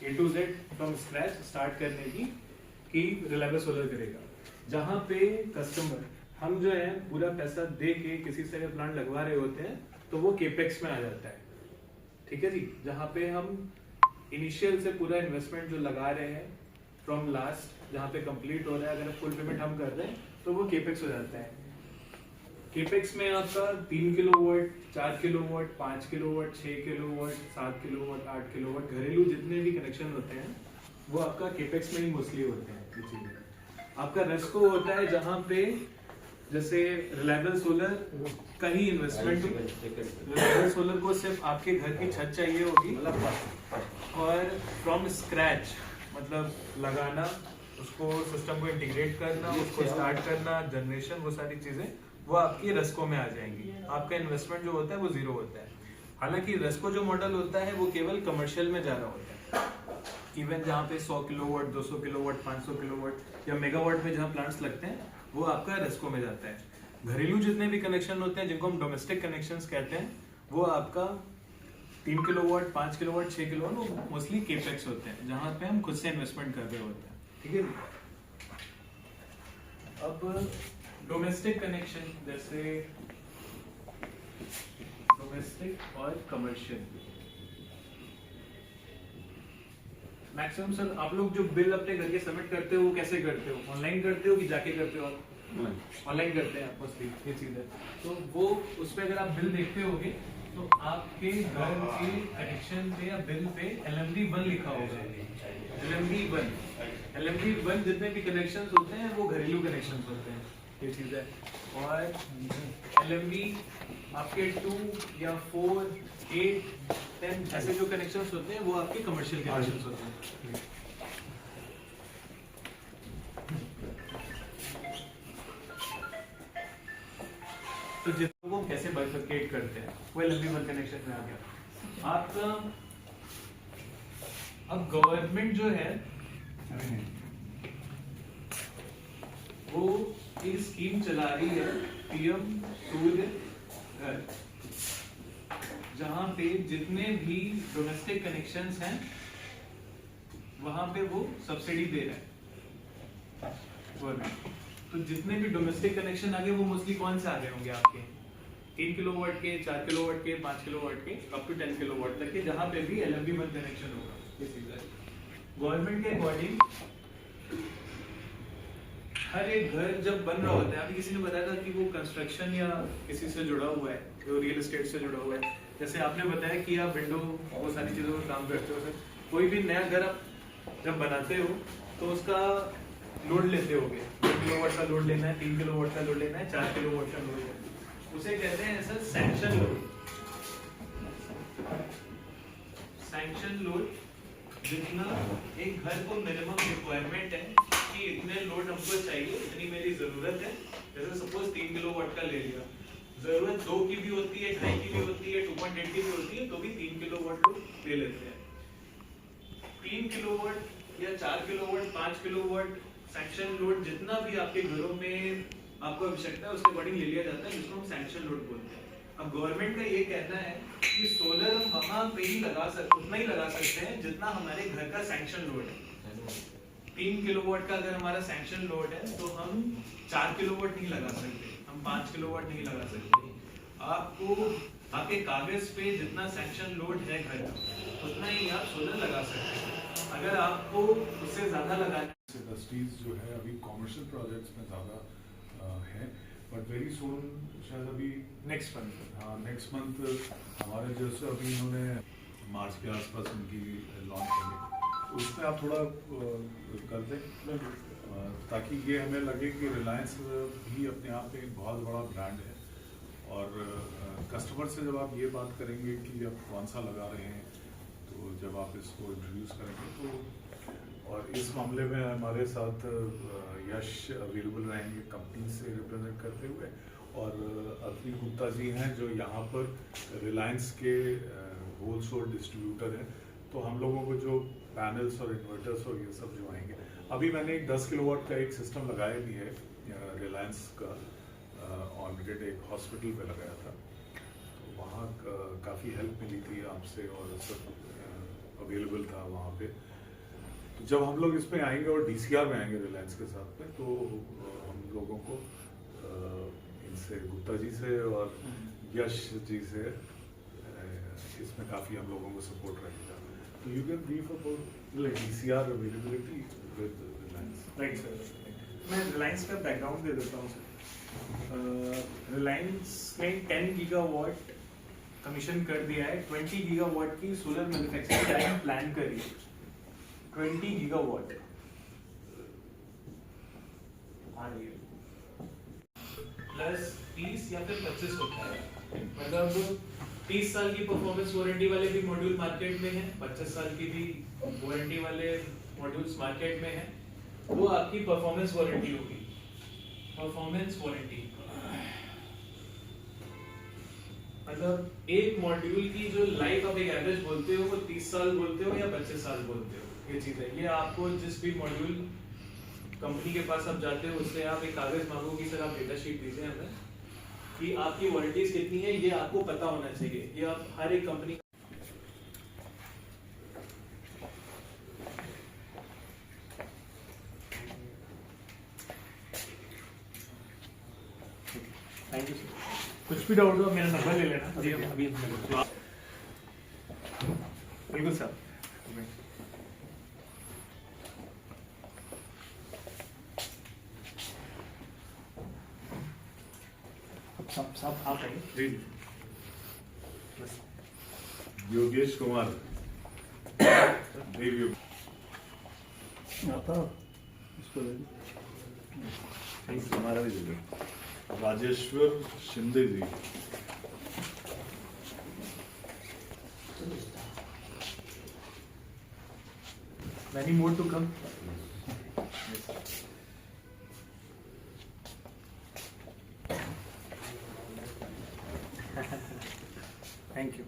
A to Z from scratch start करने की reliable solar करेगा। जहाँ पे कस्टमर हम जो है पूरा पैसा दे के किसी से प्लांट लगवा रहे होते हैं तो वो केपेक्स में आ जाता है, ठीक है जी। जहाँ पे हम इनिशियल से पूरा इन्वेस्टमेंट जो लगा रहे हैं फ्रॉम लास्ट जहाँ पे कंप्लीट हो रहा है, अगर फुल पेमेंट हम कर रहे हैं तो वो केपेक्स हो जाता है। केपेक्स में आपका 3 kilowatt, 4 kilowatt, 5 kilowatt, 6 kilowatt, 7 kilowatt, 8 kilowatt घरेलू जितने भी कनेक्शन होते हैं वो आपका केपेक्स में ही मोस्टली होते हैं। ये चीजें आपका रेस्को होता है जहाँ पे जैसे रिलायबल सोलर का ही इन्वेस्टमेंट, रिलायबल सोलर को सिर्फ आपके घर की छत चाहिए होगी और फ्रॉम स्क्रैच मतलब लगाना, उसको सिस्टम को इंटीग्रेट करना, उसको स्टार्ट करना, जनरेशन, वो सारी चीजें वो आपकी रेस्को में आ जाएंगी। आपका इन्वेस्टमेंट जो होता है वो जीरो होता है। हालांकि रेस्को जो मॉडल होता है वो केवल कमर्शियल में जा रहा होता है। इवन जहाँ पे 100 किलोवाट, 200 किलोवाट, 500 किलोवाट या मेगावाट में जहाँ प्लांट्स लगते हैं वो आपका रेस्को में जाता है। घरेलू जितने भी कनेक्शन होते हैं जिनको हम डोमेस्टिक कनेक्शंस कहते हैं वो आपका 3 किलोवाट, 5 किलोवाट, 6 किलोवाट वो मोस्टली केपेक्स होते हैं जहाँ पे हम खुद से इन्वेस्टमेंट कर रहे होते हैं, ठीक है। अब डोमेस्टिक कनेक्शन जैसे डोमेस्टिक और कमर्शियल, मैक्सिमम सर आप लोग जो बिल अपने घर के सबमिट करते हो वो कैसे करते हो? ऑनलाइन करते हो कि जाके करते हो? आप ऑनलाइन करते हैं मोस्टली, ये चीज है। तो वो उस पर अगर आप बिल देखते होगे तो आपके घर के कनेक्शन पे या बिल पे LMD 1 लिखा होगा। LMD 1 जितने भी कनेक्शन होते हैं वो घरेलू कनेक्शन होते हैं, ये चीज है। और LMD आपके 2 या 4, 8, 10 ऐसे जो कनेक्शंस होते हैं वो आपके कमर्शियल कनेक्शंस होते हैं। तो जिसको वो कैसे बाइफरकेट करते हैं वो LMD 1 कनेक्शन में आ गया। आपका अब गवर्नमेंट जो है वो एक स्कीम चला रही है PM सूर्य घर, जहां पे जितने भी डोमेस्टिक कनेक्शंस हैं वहां पे वो सब्सिडी दे रहा है गवर्नमेंट। तो जितने भी डोमेस्टिक कनेक्शन आ गए वो मोस्टली कौन से आ गए होंगे आपके? 3 किलोवाट के, 4 किलोवाट के, 5 किलोवाट के, अप टू 10 किलोवाट तक के, जहां पे भी LMD 1 कनेक्शन होगा। ये चीज है गवर्नमेंट के अकॉर्डिंग। हर एक घर जब बन रहा होता है, अभी किसी ने बताया था कि वो कंस्ट्रक्शन या किसी से जुड़ा हुआ है, जो रियल एस्टेट से जुड़ा हुआ है, जैसे आपने बताया कि आप विंडो वो सारी चीजों पर काम करते हो। सर कोई भी नया घर आप जब बनाते हो तो उसका लोड लेते होगे, 2 किलोवाट का लोड लेना है, 3 किलोवाट का लोड लेना है, 4 किलोवाट का लोड लेना है, उसे कहते हैं sir sanction load. Sanction load जितना एक घर को मिनिमम रिक्वायरमेंट है कि इतने लोड हमको चाहिए, इतनी मेरी जरूरत है। जैसे सपोज 3 किलोवाट का ले लिया, जरूरत 2 की भी होती है, 2.5 की भी होती है, 2.8 की भी होती है, तो भी 3 किलोवाट लोग ले लेते हैं। 3 किलोवाट या 4 किलोवाट, 5 किलोवाट सैंक्शन लोड जितना भी आपके घरों में आपको आवश्यकता है उसके अकॉर्डिंग ले लिया जाता है, जिसको हम सैंक्शन लोड बोलते हैं। अब गवर्नमेंट का ये कहना है कि सोलर हम वहां पे ही उतना ही लगा सकते हैं जितना हमारे घर का सैंक्शन लोड है। 3 किलोवाट का अगर हमारा सैंक्शन लोड है तो हम 4 किलोवाट नहीं लगा सकते, हम 5 किलोवाट नहीं लगा सकते। आपको आपके कागज पे जितना सैंक्शन लोड है घर का उतना ही आप सोलर लगा सकते हैं। अगर आपको उससे ज्यादा लगाना, इंडस्ट्रीज जो है अभी कॉमर्शियल प्रोजेक्ट्स में ज़्यादा है, बट वेरी सून शायद अभी नेक्स्ट मंथ, हाँ नेक्स्ट मंथ हमारे जैसे अभी इन्होंने मार्च के आसपास उनकी लॉन्च करेंगे, तो उसमें आप थोड़ा कर दें ताकि ये हमें लगे कि रिलायंस भी अपने आप में एक बहुत बड़ा ब्रांड है। और कस्टमर से जब आप ये बात करेंगे कि आप कौन सा लगा रहे हैं, तो जब आप इसको इंट्रोड्यूस करेंगे तो, और इस मामले में हमारे साथ यश अवेलेबल रहेंगे कंपनी से रिप्रेजेंट करते हुए, और अतुल गुप्ता जी हैं जो यहाँ पर रिलायंस के होलसेल डिस्ट्रीब्यूटर हैं। तो हम लोगों को जो पैनल्स और इन्वर्टर्स और ये सब जो आएंगे, अभी मैंने एक 10 किलोवाट का एक सिस्टम लगाया भी है रिलायंस का, ऑलरेडी एक हॉस्पिटल पे लगाया था, तो वहाँ काफ़ी हेल्प मिली थी आपसे और सब अवेलेबल था वहाँ पे। जब हम लोग इसमें आएंगे और DCR में आएंगे रिलायंस के साथ में, तो हम लोगों को इनसे गुप्ता जी से और यश जी से इसमें काफ़ी हम लोगों को सपोर्ट रहेगा। तो you can brief about like DCR availability with Reliance. Right sir, मैं रिलायंस का बैकग्राउंड दे देता हूँ सर। रिलायंस ने 10 गीगावाट कमीशन कर दिया है, 20 गीगावाट की सोलर मैन्युफैक्चरिंग लाइन प्लान करी है। 20 गीगावाट प्लस 30 या फिर 25 होता है, मतलब 30 साल की परफॉर्मेंस वारंटी वाले भी मॉड्यूल मार्केट में है, 25 साल की भी वारंटी वाले मॉड्यूल्स मार्केट में है। वो आपकी परफॉर्मेंस वारंटी होगी, परफॉर्मेंस वारंटी। मतलब एक मॉड्यूल की जो लाइफ आप एक एवरेज बोलते हो वो 30 साल बोलते हो या 25 साल बोलते हो, ये चीज है। ये आपको जिस भी मॉड्यूल कंपनी के पास आप जाते हो उससे आप एक कागज मांगो कि सर आप डेटा शीट दीजिए हमें कि आपकी वारंटीज कितनी है, ये आपको पता होना चाहिए। ये आप हर एक कंपनी थैंक यू सर। कुछ भी डाउट हो मेरा नंबर ले लेना, अभी बिल्कुल सर। सब आप आइए। योगेश कुमार देव आता इसको हमारा भी दे। राजेश्वर शिंदे जी, Many more to come. Thank you.